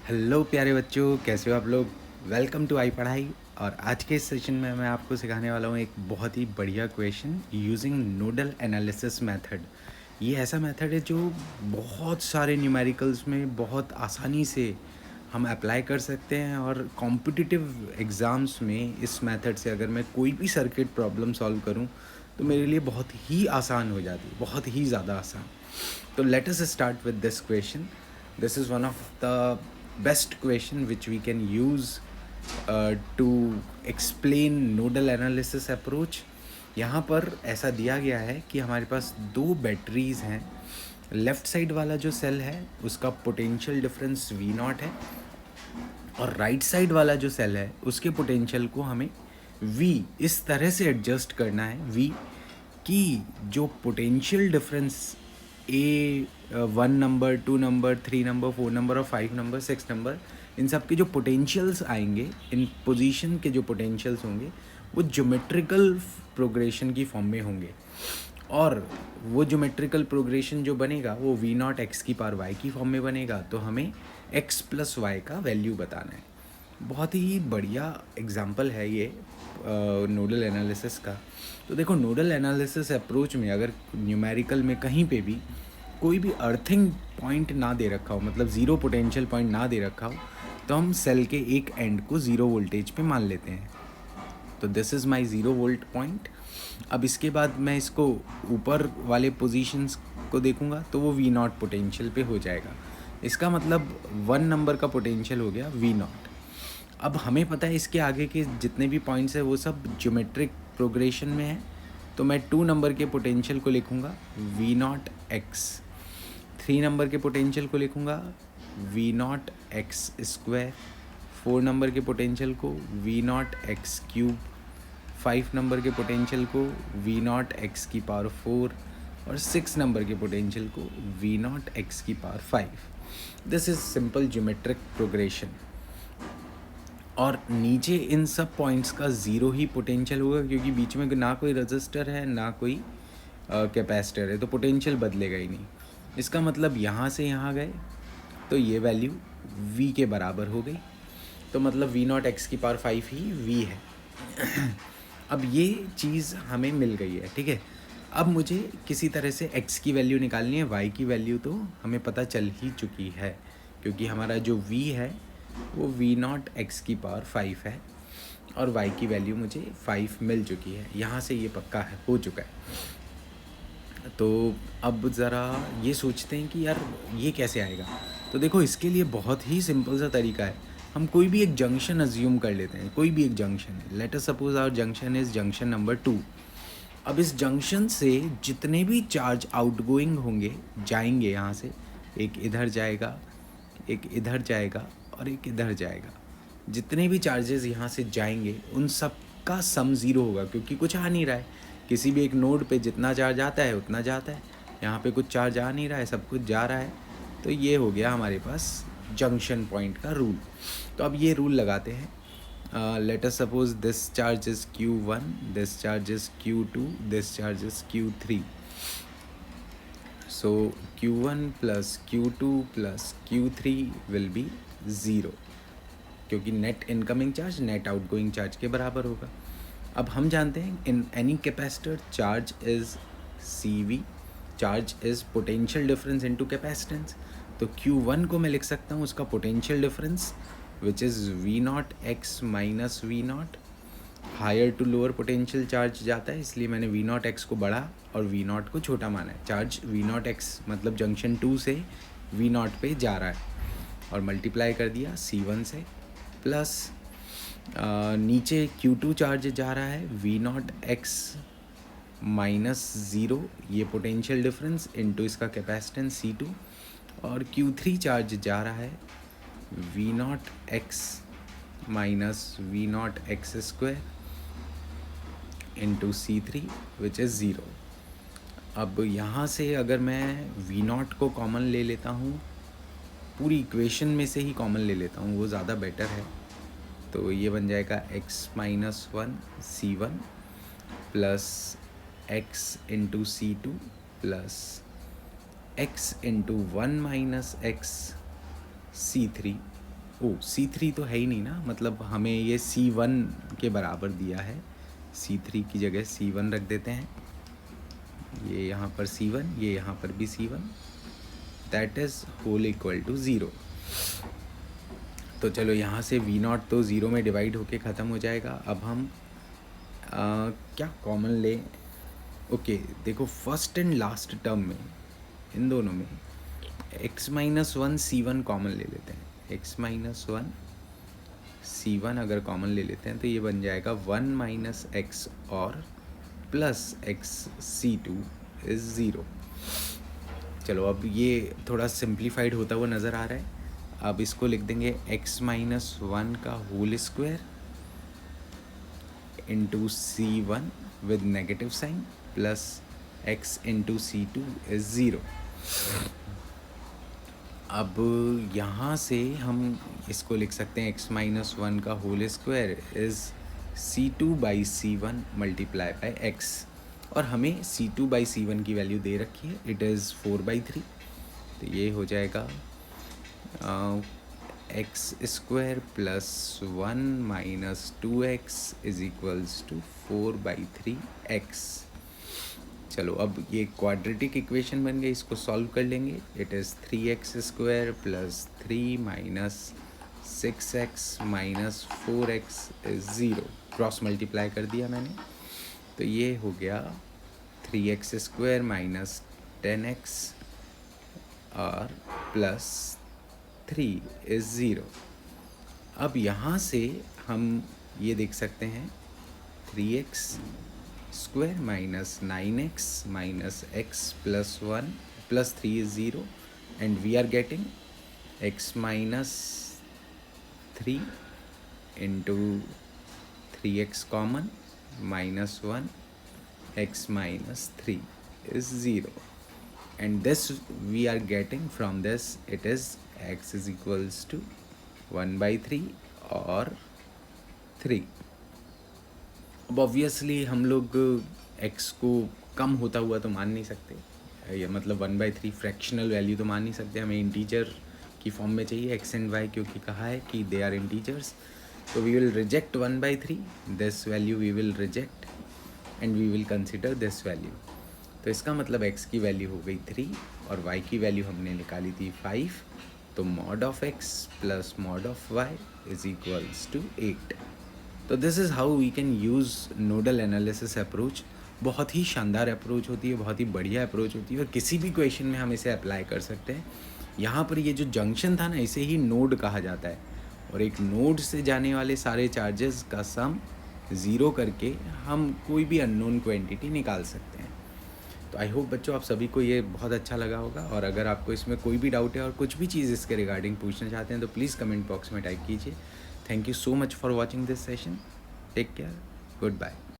Hello प्यारे बच्चों, कैसे हो आप लोग। वेलकम टू आई पढ़ाई। और आज के इस सेशन में मैं आपको सिखाने वाला हूँ एक बहुत ही बढ़िया question using nodal analysis method. ये ऐसा मेथड है जो बहुत सारे न्यूमेरिकल्स में बहुत आसानी से हम अप्लाई कर सकते हैं, और कॉम्पिटिटिव एग्ज़ाम्स में इस मेथड से अगर मैं कोई भी सर्किट प्रॉब्लम सॉल्व करूँ तो मेरे लिए बहुत ही आसान हो जाती है, बहुत ही ज़्यादा आसान। तो let us start with this question. This is one of the best question which we can use to explain nodal analysis approach. यहाँ पर ऐसा दिया गया है कि हमारे पास दो बैटरीज़ हैं। लेफ़्ट साइड वाला जो सेल है उसका पोटेंशियल डिफरेंस V नॉट है, और राइट साइड वाला जो सेल है उसके पोटेंशियल को हमें V इस तरह से एडजस्ट करना है V कि जो पोटेंशियल डिफरेंस ए 1 नंबर, 2 नंबर, 3 नंबर, 4 नंबर और 5 नंबर, 6 नंबर, इन सब के जो पोटेंशियल्स आएंगे, इन पोजीशन के जो पोटेंशियल्स होंगे वो ज्योमेट्रिकल प्रोग्रेशन की फॉर्म में होंगे। और वो ज्योमेट्रिकल प्रोग्रेशन जो बनेगा वो वी नॉट एक्स की पावर वाई की फॉर्म में बनेगा। तो हमें एक्स प्लस वाई का वैल्यू बताना है। बहुत ही बढ़िया एग्जाम्पल है ये नोडल एनालिसिस का। तो देखो, नोडल एनालिसिस अप्रोच में अगर न्यूमेरिकल में कहीं पे भी कोई भी अर्थिंग पॉइंट ना दे रखा हो, मतलब ज़ीरो पोटेंशियल पॉइंट ना दे रखा हो, तो हम सेल के एक एंड को ज़ीरो वोल्टेज पे मान लेते हैं। तो this is my zero volt point. अब इसके बाद मैं इसको ऊपर वाले पोजीशंस को देखूंगा तो वो वी नॉट पोटेंशियल पे हो जाएगा। इसका मतलब 1 नंबर का पोटेंशियल हो गया वी नॉट। अब हमें पता है इसके आगे के जितने भी पॉइंट्स हैं वो सब ज्योमेट्रिक प्रोग्रेशन में है। तो मैं 2 नंबर के पोटेंशियल को लिखूँगा वी नॉट एक्स, 3 नंबर के पोटेंशियल को लिखूँगा V naught x square, 4 number के पोटेंशियल को V naught x cube, 5 number के पोटेंशियल को वी नॉट एक्स की पावर 4, और 6 नंबर के पोटेंशियल को वी नॉट एक्स की power 5। This is simple geometric progression. और नीचे इन सब पॉइंट्स का ज़ीरो ही पोटेंशियल होगा, क्योंकि बीच में ना कोई रजिस्टर है ना कोई कैपेसिटर है, तो पोटेंशियल बदलेगा ही नहीं। इसका मतलब यहाँ से यहाँ गए तो ये वैल्यू v के बराबर हो गई। तो मतलब वी नॉट एक्स की पावर 5 ही v है। अब ये चीज़ हमें मिल गई है, ठीक है। अब मुझे किसी तरह से x की वैल्यू निकालनी है। y की वैल्यू तो हमें पता चल ही चुकी है, क्योंकि हमारा जो v है वो वी नॉट एक्स की पावर 5 है, और y की वैल्यू मुझे 5 मिल चुकी है। यहाँ से ये पक्का है, हो चुका है। तो अब ज़रा ये सोचते हैं कि यार ये कैसे आएगा। तो देखो, इसके लिए बहुत ही सिंपल सा तरीका है। हम कोई भी एक जंक्शन अज्यूम कर लेते हैं, कोई भी एक जंक्शन है। Let us suppose our junction is junction number 2। अब इस जंक्शन से जितने भी चार्ज आउटगोइंग होंगे जाएंगे यहाँ से, एक इधर जाएगा, एक इधर जाएगा और एक इधर जाएगा। जितने भी चार्जेस यहाँ से जाएंगे उन सब का सम ज़ीरो होगा, क्योंकि कुछ आ नहीं रहा है। किसी भी एक नोड पे जितना चार्ज आता है उतना जाता है। यहाँ पे कुछ चार्ज आ नहीं रहा है, सब कुछ जा रहा है। तो ये हो गया हमारे पास जंक्शन पॉइंट का रूल। तो अब ये रूल लगाते हैं। let us suppose this charge is q1, this charge is q2, this charge is q3. So q1 plus q2 plus q3 will be 0, क्योंकि net incoming charge net outgoing charge के बराबर होगा। अब हम जानते हैं in any capacitor charge is CV, charge is potential difference into capacitance. तो Q1 को मैं लिख सकता हूँ उसका potential difference which is V naught x minus V naught. Higher to lower potential charge जाता है, इसलिए मैंने V नॉट एक्स को बड़ा और V नॉट को छोटा माना है। चार्ज V नॉट एक्स मतलब जंक्शन 2 से V नॉट पे जा रहा है, और मल्टीप्लाई कर दिया C1 से, प्लस नीचे Q2 चार्ज जा रहा है V नॉट एक्स माइनस 0, ये पोटेंशियल डिफरेंस इनटू इसका कैपेसिटेंस C2, और Q3 चार्ज जा रहा है V naught x minus V naught x square into C3 which is 0। अब यहाँ से अगर मैं V नॉट को कॉमन ले लेता हूँ, पूरी इक्वेशन में से ही कॉमन ले लेता हूँ, वो ज़्यादा बेटर है। तो ये बन जाएगा x minus 1 C1 plus x into C2 plus x into 1 minus x C3 ओ C3 तो है ही नहीं ना, मतलब हमें ये C1 के बराबर दिया है। C3 की जगह C1 रख देते हैं। ये यहाँ पर C1, ये यहाँ पर भी C1, that is whole equal to 0। तो चलो यहाँ से V0 तो 0 में डिवाइड होके ख़त्म हो जाएगा। अब हम क्या कॉमन लें? ओके देखो, फर्स्ट एंड लास्ट टर्म में इन दोनों में x-1 C1 कॉमन ले लेते हैं। x-1 C1 अगर कॉमन ले लेते हैं तो ये बन जाएगा 1 - x और प्लस x C2 इज़ 0। चलो अब ये थोड़ा सिंप्लीफाइड होता हुआ नज़र आ रहा है। अब इसको लिख देंगे x-1 का whole square into C1 with negative sign plus x into C2 is 0। अब यहाँ से हम इसको लिख सकते हैं x-1 का whole square is C2/C1 multiply by x, और हमें C2/C1 की वैल्यू दे रखी है, इट इज़ 4/3। तो ये हो जाएगा x² plus 1 - 2x is equals to 4/3x। चलो अब ये क्वाड्रेटिक इक्वेशन बन गई, इसको सॉल्व कर लेंगे। It is 3x² plus 3 - 6x - 4x is 0। Cross multiply कर दिया मैंने, तो ये हो गया 3x² माइनस 10x और प्लस 3 इज़ 0। अब यहाँ से हम ये देख सकते हैं 3x² minus 9x minus x plus 1 plus 3 is 0, and we are getting x minus 3 into 3x common minus 1 x minus 3 is 0, and this we are getting from this, it is x is equals to 1/3 और 3। अब obviously हम लोग x को कम होता हुआ तो मान नहीं सकते, या मतलब 1/3 फ्रैक्शनल वैल्यू तो मान नहीं सकते, हमें इंटीजर की फॉर्म में चाहिए x एंड y, क्योंकि कहा है कि दे आर इंटीजर्स। तो we will reject 1/3, this value we will reject and we will consider this value. तो इसका मतलब x की वैल्यू हो गई 3 और y की वैल्यू हमने निकाली थी 5। तो mod of x plus mod of y is equals to 8। तो this is how we can use nodal analysis approach. बहुत ही शानदार अप्रोच होती है, बहुत ही बढ़िया अप्रोच होती है, और किसी भी क्वेश्चन में हम इसे अप्लाई कर सकते हैं। यहाँ पर ये जो जंक्शन था ना, इसे ही नोड कहा जाता है, और एक नोड से जाने वाले सारे चार्जेस का सम 0 करके हम कोई भी अननोन क्वांटिटी निकाल सकते हैं। तो आई होप बच्चों आप सभी को ये बहुत अच्छा लगा होगा, और अगर आपको इसमें कोई भी डाउट है और कुछ भी चीज़ इसके रिगार्डिंग पूछना चाहते हैं तो प्लीज़ कमेंट बॉक्स में टाइप कीजिए। Thank you so much for watching this session. Take care, good bye.